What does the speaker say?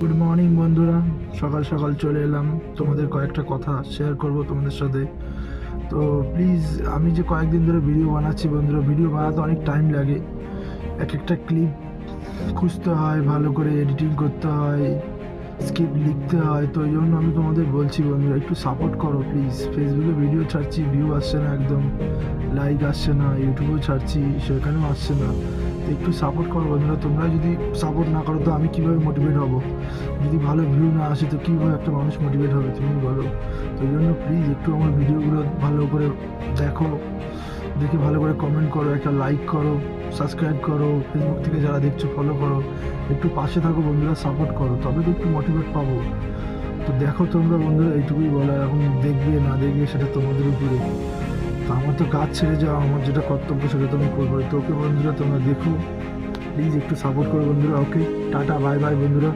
Good morning বন্ধুরা, সকাল সকাল চলে এলাম। তোমাদের কয়েকটা কথা শেয়ার করব তোমাদের সাথে। তো প্লিজ, আমি যে কয়েকদিন ধরে ভিডিও বানাচ্ছি বন্ধুরা, ভিডিও বানাতে অনেক টাইম লাগে। এক একটা ক্লিপ খুঁজতে হয়, ভালো করে এডিটিং করতে হয়, স্ক্রিপ্ট লিখতে হয়। তো এই জন্য আমি তোমাদের বলছি বন্ধুরা, একটু সাপোর্ট করো প্লিজ। ফেসবুকে ভিডিও ছাড়ছি, ভিউ আসছে না, একদম লাইক আসছে না। ইউটিউবেও ছাড়ছি, সেখানেও আসছে না। তো একটু সাপোর্ট করো বন্ধুরা। তোমরা যদি সাপোর্ট না করো তো আমি কীভাবে মোটিভেট হব? যদি ভালো ভিউ না আসে তো কীভাবে একটা মানুষ মোটিভেট হবে তুমি বলো? তো এই জন্য প্লিজ একটু আমার ভিডিওগুলো ভালো করে দেখো, দেখে ভালো করে কমেন্ট করো, একটা লাইক করো, সাবস্ক্রাইব করো, ফেসবুক থেকে যারা দেখছো ফলো করো। একটু পাশে থাকো বন্ধুরা, সাপোর্ট করো, তবে তো একটু মোটিভেট পাবো। তো দেখো তোমরা বন্ধুরা, এইটুকুই বলা। এখন দেখবে না দেখবে সেটা তোমাদের উপরে। তো আমার তো কাজ ছেড়ে যাওয়া, আমার যেটা কর্তব্য সেটা তো আমি করবোই। তো ওকে বন্ধুরা, তোমরা দেখো, প্লিজ একটু সাপোর্ট করো বন্ধুরা। ওকে, টাটা, বাই বাই বন্ধুরা।